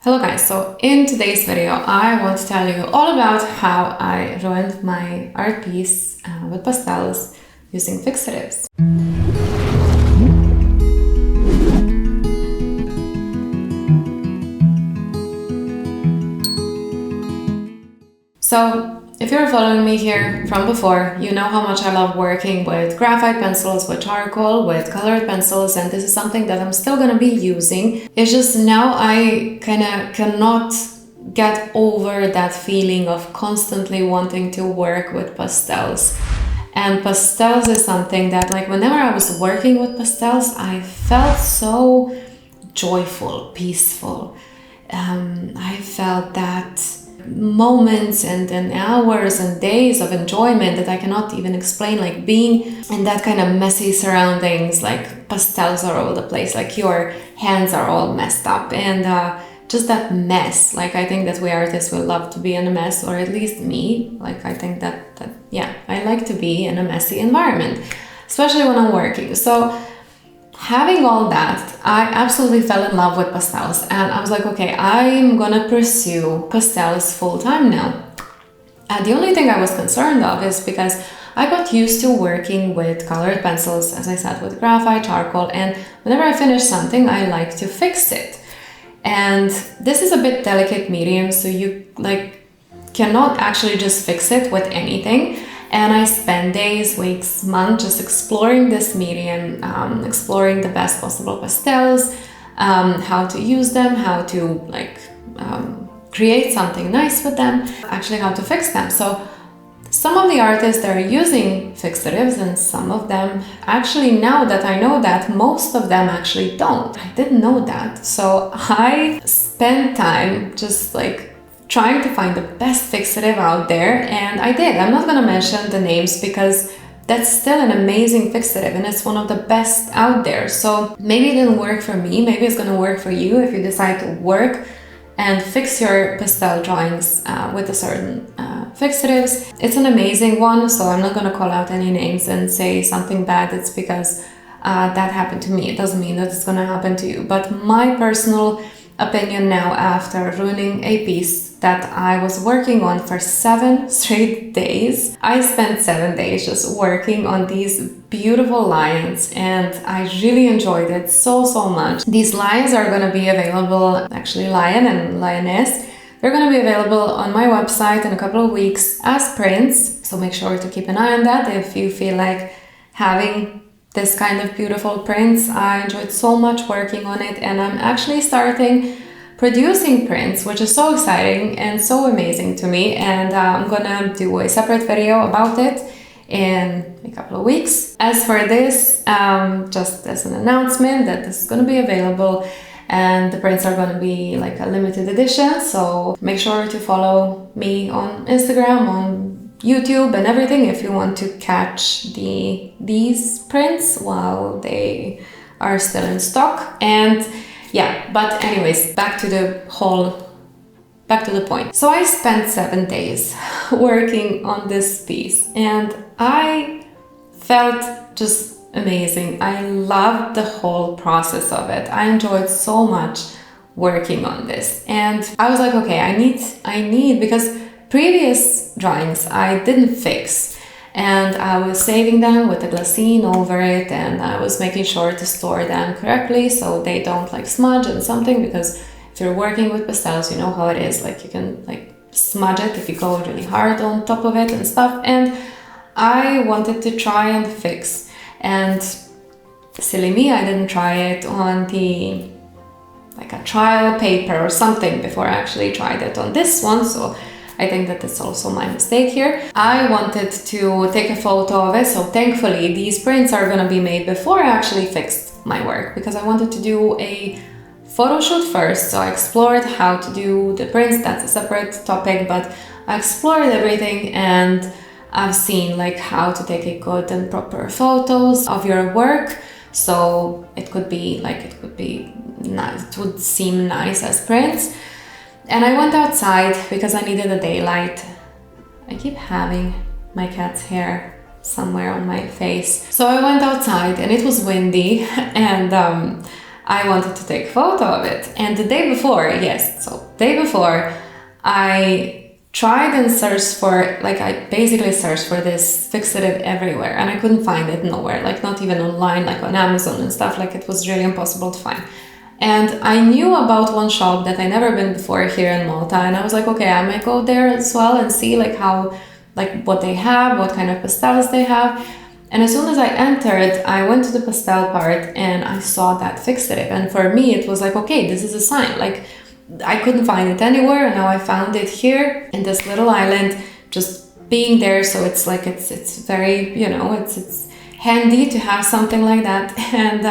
Hello guys, so in today's video I want to tell you all about how I ruined my art piece with pastels using fixatives. So if you're following me here from before, you know how much I love working with graphite pencils, with charcoal, with colored pencils, and this is something that I'm still gonna be using. It's just now I cannot get over that feeling of constantly wanting to work with pastels. And pastels is something that, like, whenever I was working with pastels, I felt so joyful, peaceful. I felt that moments and hours and days of enjoyment that I cannot even explain, like being in that kind of messy surroundings, like pastels are all over the place, like your hands are all messed up, and just that mess. Like, I think that we artists will love to be in a mess, or at least me. Like, I think that yeah, I like to be in a messy environment, especially when I'm working. So having all that, I absolutely fell in love with pastels, and I was like, okay, I'm gonna pursue pastels full-time now. And the only thing I was concerned of is because I got used to working with colored pencils, as I said, with graphite, charcoal, and whenever I finish something, I like to fix it. And this is a bit delicate medium, so you cannot actually just fix it with anything. And I spent days, weeks, months just exploring this medium, exploring the best possible pastels, how to use them, how to create something nice with them, actually how to fix them. So some of the artists, they're using fixatives, and some of them actually, now that I know that, most of them actually don't. I didn't know that. So I spent time just trying to find the best fixative out there, and I did. I'm not gonna mention the names because that's still an amazing fixative and it's one of the best out there. So maybe it didn't work for me, maybe it's gonna work for you if you decide to work and fix your pastel drawings with a certain fixatives. It's an amazing one, so I'm not gonna call out any names and say something bad. It's because that happened to me. It doesn't mean that it's gonna happen to you. But my personal opinion now, after ruining a piece that I was working on for 7 straight days. I spent 7 days just working on these beautiful lions, and I really enjoyed it so much. These lions are going to be available, actually lion and lioness, they're going to be available on my website in a couple of weeks as prints, so make sure to keep an eye on that if you feel like having this kind of beautiful prints. I enjoyed so much working on it, and I'm actually starting producing prints, which is so exciting and so amazing to me, and I'm gonna do a separate video about it in a couple of weeks. As for this, just as an announcement that this is gonna be available, and the prints are gonna be like a limited edition, so make sure to follow me on Instagram, on YouTube and everything if you want to catch these prints while they are still in stock. And yeah, but anyways, back to the point. So I spent 7 days working on this piece, and I felt just amazing. I loved the whole process of it. I enjoyed so much working on this, and I was like, okay, I need because previous drawings I didn't fix, and I was saving them with a glassine over it, and I was making sure to store them correctly so they don't smudge and something, because if you're working with pastels, you know how it is, like you can smudge it if you go really hard on top of it and stuff. And I wanted to try and fix, and silly me, I didn't try it on a trial paper or something before I actually tried it on this one, so I think that that's also my mistake here. I wanted to take a photo of it, so thankfully these prints are gonna be made before I actually fixed my work, because I wanted to do a photo shoot first. So I explored how to do the prints, that's a separate topic, but I explored everything, and I've seen how to take a good and proper photos of your work, so it could be nice, it would seem nice as prints. And I went outside because I needed a daylight. I keep having my cat's hair somewhere on my face. So I went outside, and it was windy, and I wanted to take a photo of it. And the day before, yes, so day before, I tried and searched for, like I basically searched for this fixative everywhere and I couldn't find it nowhere, like not even online, like on Amazon and stuff, like it was really impossible to find. And I knew about one shop that I never been before here in Malta, and I was like, okay, I might go there as well and see like how, like what they have, what kind of pastels they have. And as soon as I entered, I went to the pastel part and I saw that fixative. And for me, it was like, okay, this is a sign. Like I couldn't find it anywhere, and now I found it here in this little island, just being there. So it's like, it's very, you know, it's handy to have something like that. And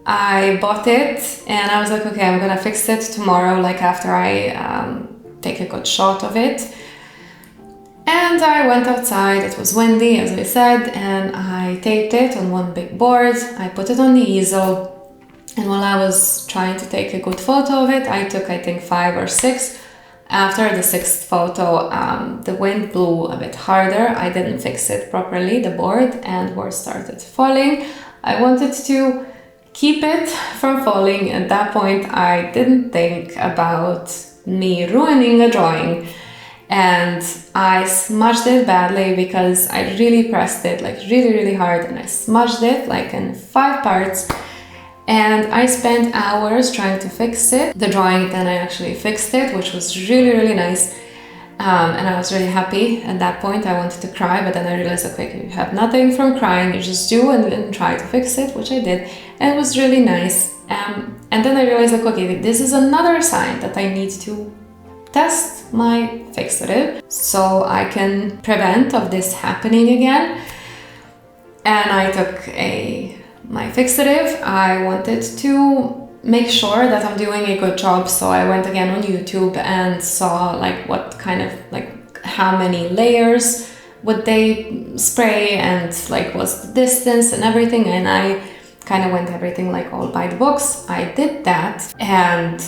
I bought it and I was like, okay, I'm gonna fix it tomorrow, like after I take a good shot of it. And I went outside, it was windy, as I said, and I taped it on one big board. I put it on the easel, and while I was trying to take a good photo of it, I took, I think, 5 or 6. After the 6th photo, the wind blew a bit harder. I didn't fix it properly, the board, and board started falling. I wanted to keep it from falling. At that point, I didn't think about me ruining a drawing. And I smudged it badly because I really pressed it like really hard, and I smudged it like in 5 parts. And I spent hours trying to fix it. The drawing, then I actually fixed it, which was really nice. And I was really happy at that point. I wanted to cry, but then I realized, okay, you have nothing from crying, you just do and try to fix it, which I did. And it was really nice. And then I realized, like, okay, this is another sign that I need to test my fixative so I can prevent of this happening again. And I took my fixative. I wanted to make sure that I'm doing a good job, so I went again on YouTube and saw like what kind of, like how many layers would they spray and like what's the distance and everything, and I kind of went everything like all by the books. I did that, and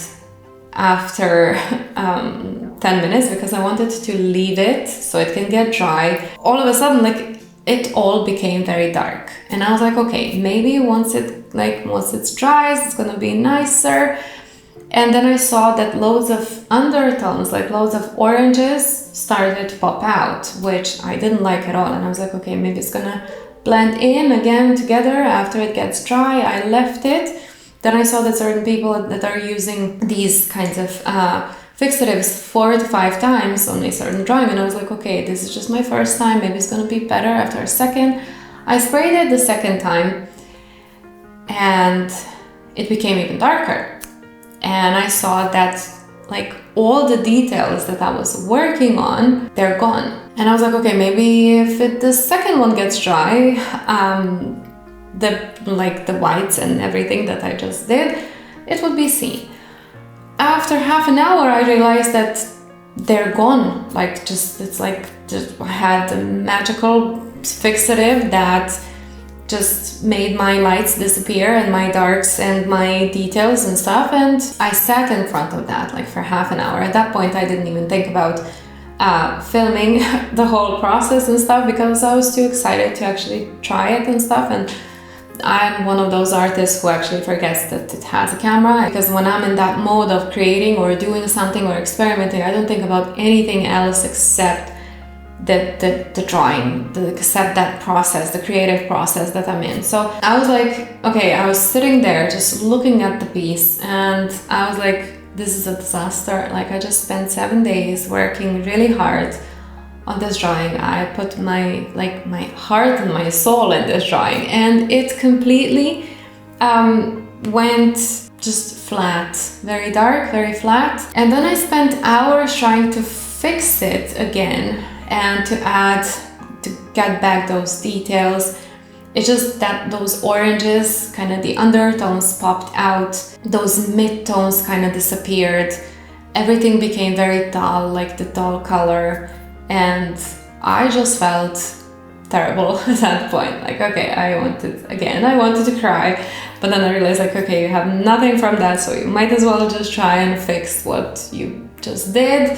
after 10 minutes, because I wanted to leave it so it can get dry, all of a sudden like it all became very dark, and I was like, okay, maybe once it's dry, it's gonna be nicer. And then I saw that loads of undertones, like loads of oranges, started to pop out, which I didn't like at all. And I was like, okay, maybe it's gonna blend in again together after it gets dry. I left it. Then I saw that certain people that are using these kinds of fixatives 4 to 5 times on a certain drawing, and I was like, okay, this is just my first time, maybe it's gonna be better after a second. I sprayed it the second time and it became even darker, and I saw that like all the details that I was working on, they're gone. And I was like, okay, maybe if the second one gets dry, the whites and everything that I just did, it would be seen. After half an hour, I realized that they're gone. Like it's like I had a magical fixative that just made my lights disappear and my darks and my details and stuff. And I sat in front of that like for half an hour. At that point, I didn't even think about filming the whole process and stuff because I was too excited to actually try it and stuff. And I'm one of those artists who actually forgets that it has a camera, because when I'm in that mode of creating or doing something or experimenting, I don't think about anything else except the drawing, except that process, the creative process that I'm in. So I was like, okay, I was sitting there just looking at the piece, and I was like, this is a disaster. Like I just spent 7 days working really hard on this drawing. I put my heart and my soul in this drawing, and it completely went just flat, very dark, very flat. And then I spent hours trying to fix it again and to get back those details. It's just that those oranges, kind of the undertones popped out, those mid-tones kind of disappeared, everything became very dull, like the dull color. And I just felt terrible at that point. Like, okay, I wanted to cry, but then I realized, like, okay, you have nothing from that, so you might as well just try and fix what you just did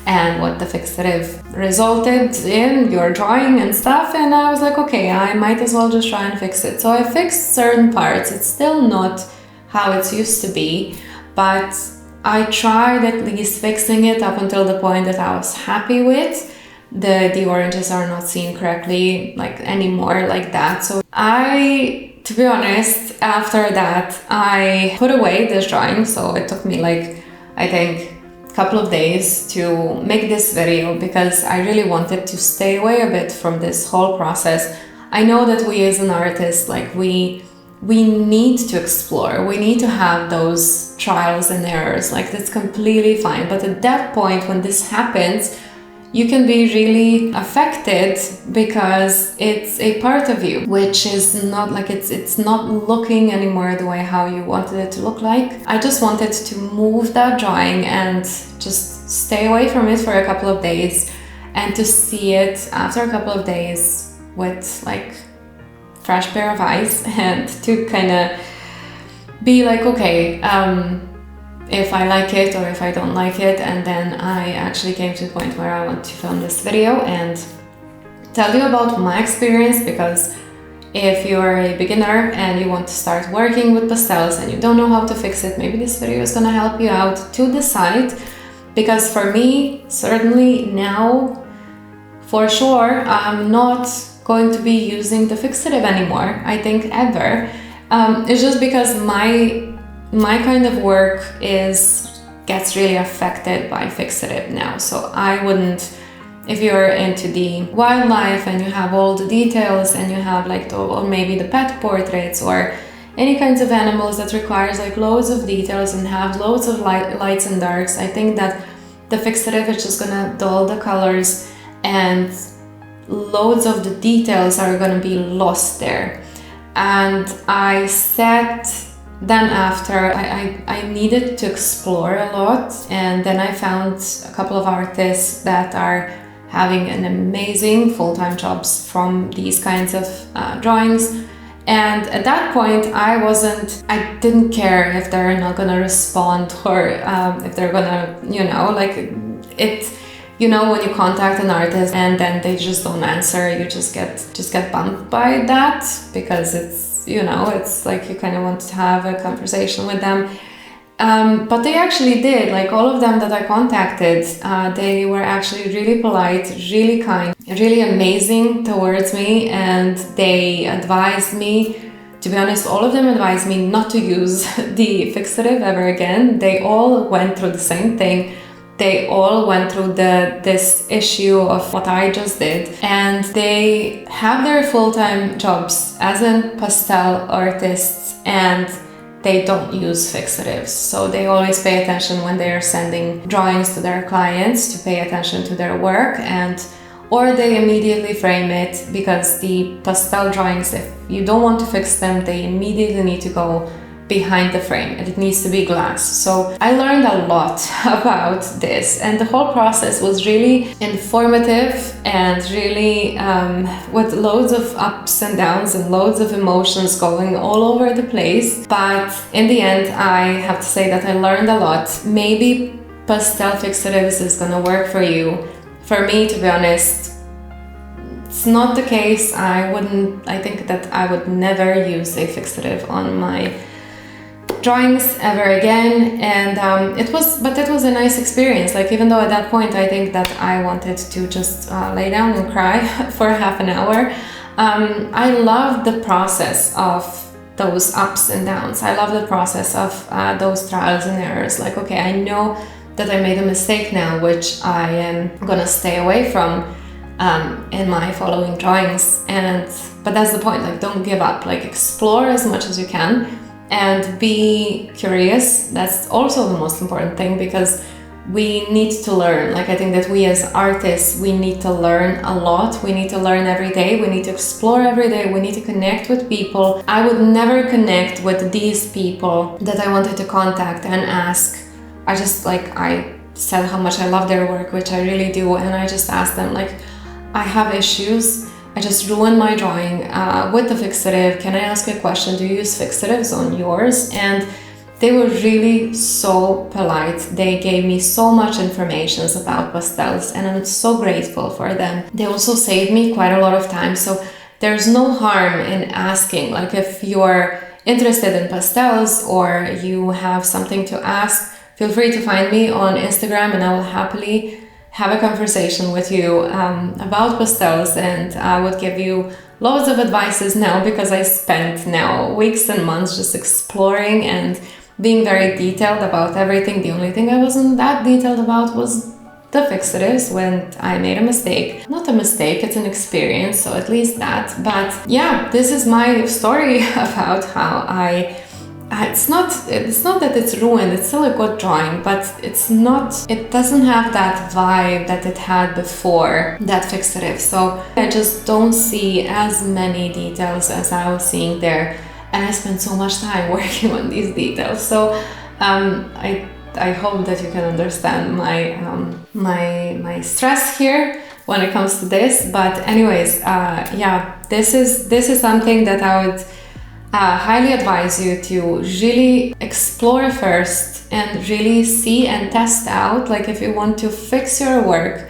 and what the fixative resulted in your drawing and stuff. And I was like, okay, I might as well just try and fix it. So I fixed certain parts. It's still not how it's used to be, but I tried at least fixing it up until the point that I was happy with. The oranges are not seen correctly like anymore like that. So to be honest, after that I put away this drawing. So it took me like, I think, a couple of days to make this video because I really wanted to stay away a bit from this whole process. I know that we as an artist, like we need to explore, we need to have those trials and errors, like that's completely fine. But at that point when this happens, you can be really affected because it's a part of you which is not like it's not looking anymore the way how you wanted it to look like. I just wanted to move that drawing and just stay away from it for a couple of days and to see it after a couple of days with like fresh pair of eyes and to kind of be like, okay, if I like it or if I don't like it. And then I actually came to the point where I want to film this video and tell you about my experience, because if you're a beginner and you want to start working with pastels and you don't know how to fix it, maybe this video is going to help you out to decide. Because for me, certainly now, for sure, I'm not going to be using the fixative anymore, I think ever. It's just because my kind of work gets really affected by fixative now. So I wouldn't, if you're into the wildlife and you have all the details and you have like or maybe the pet portraits or any kinds of animals that requires like loads of details and have loads of lights and darks, I think that the fixative is just gonna dull the colors and loads of the details are gonna be lost there. And I said then after I needed to explore a lot, and then I found a couple of artists that are having an amazing full-time jobs from these kinds of drawings. And at that point I didn't care if they're not gonna respond or if they're gonna, like it, when you contact an artist and then they just don't answer, you just get bummed by that, because it's like you kind of want to have a conversation with them. But they actually did, like all of them that I contacted, they were actually really polite, really kind, really amazing towards me, and they advised me, to be honest, all of them advised me not to use the fixative ever again. They all went through the same thing. They all went through this issue of what I just did, and they have their full-time jobs as a pastel artists, and they don't use fixatives. So they always pay attention when they are sending drawings to their clients to pay attention to their work, or they immediately frame it, because the pastel drawings, if you don't want to fix them, they immediately need to go behind the frame and it needs to be glass. So I learned a lot about this, and the whole process was really informative and really with loads of ups and downs and loads of emotions going all over the place. But in the end, I have to say that I learned a lot. Maybe pastel fixatives is gonna work for you. For me, to be honest, it's not the case. I think that I would never use a fixative on my drawings ever again. And it was a nice experience. Like, even though at that point I think that I wanted to just lay down and cry for half an hour, I love the process of those ups and downs. I love the process of those trials and errors. Like, okay, I know that I made a mistake now, which I am gonna stay away from in my following drawings. But that's the point, like, don't give up, like explore as much as you can and be curious. That's also the most important thing, because we need to learn. Like, I think that we as artists, we need to learn a lot. We need to learn every day. We need to explore every day. We need to connect with people. I would never connect with these people that I wanted to contact and ask. I said how much I love their work, which I really do, and I just asked them, like, I have issues. I just ruined my drawing with the fixative. Can I ask you a question? Do you use fixatives on yours? And they were really so polite. They gave me so much information about pastels, and I'm so grateful for them. They also saved me quite a lot of time. So there's no harm in asking. Like, if you're interested in pastels or you have something to ask, feel free to find me on Instagram and I will happily have a conversation with you about pastels, and I would give you loads of advices now because I spent now weeks and months just exploring and being very detailed about everything. The only thing I wasn't that detailed about was the fixatives when I made a mistake. Not a mistake, it's an experience, so at least that. But yeah, this is my story about how it's not that it's ruined, it's still a good drawing, but it doesn't have that vibe that it had before that fixative. So I just don't see as many details as I was seeing there, and I spent so much time working on these details. So I hope that you can understand my stress here when it comes to this. But anyways, yeah, this is something that I would highly advise you to really explore first and really see and test out. Like if you want to fix your work,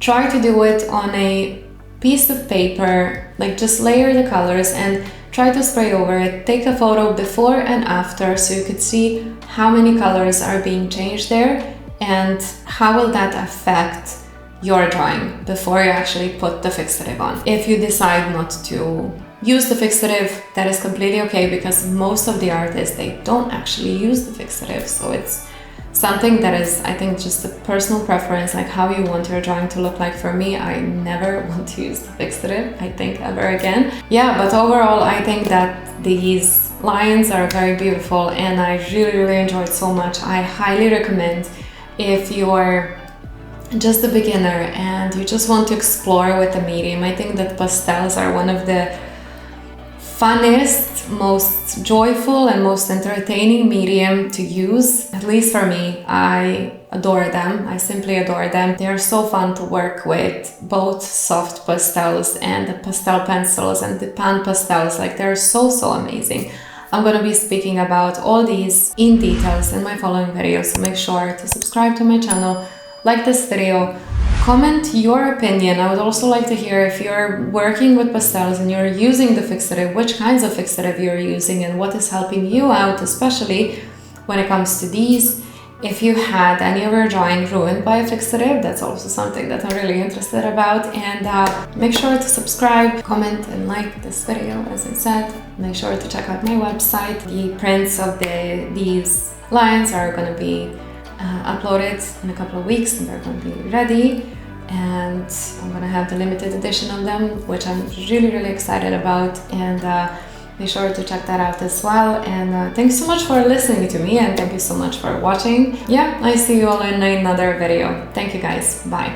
try to do it on a piece of paper, like just layer the colors and try to spray over it. Take a photo before and after so you could see how many colors are being changed there and how will that affect your drawing before you actually put the fixative on. If you decide not to use the fixative, that is completely okay, because most of the artists, they don't actually use the fixative. So it's something that is, I think, just a personal preference, like how you want your drawing to look like. For me, I never want to use the fixative, I think, ever again. Yeah, but overall, I think that these lines are very beautiful and I really enjoyed so much. I highly recommend, if you're just a beginner and you just want to explore with the medium, I think that pastels are one of the funnest, most joyful and most entertaining medium to use. At least for me, I adore them. I simply adore them. They are so fun to work with, both soft pastels and the pastel pencils and the pan pastels. Like they're so amazing. I'm going to be speaking about all these in details in my following videos, so make sure to subscribe to my channel, like this video, comment your opinion. I would also like to hear, if you're working with pastels and you're using the fixative, which kinds of fixative you're using and what is helping you out, especially when it comes to these. If you had any of your drawing ruined by a fixative, that's also something that I'm really interested about. And make sure to subscribe, comment and like this video. As I said, make sure to check out my website. The prints of these lines are going to be uploaded in a couple of weeks and they're going to be ready, and I'm going to have the limited edition of them, which I'm really excited about, and be sure to check that out as well. And thanks so much for listening to me, and thank you so much for watching. Yeah, I see you all in another video. Thank you guys, bye.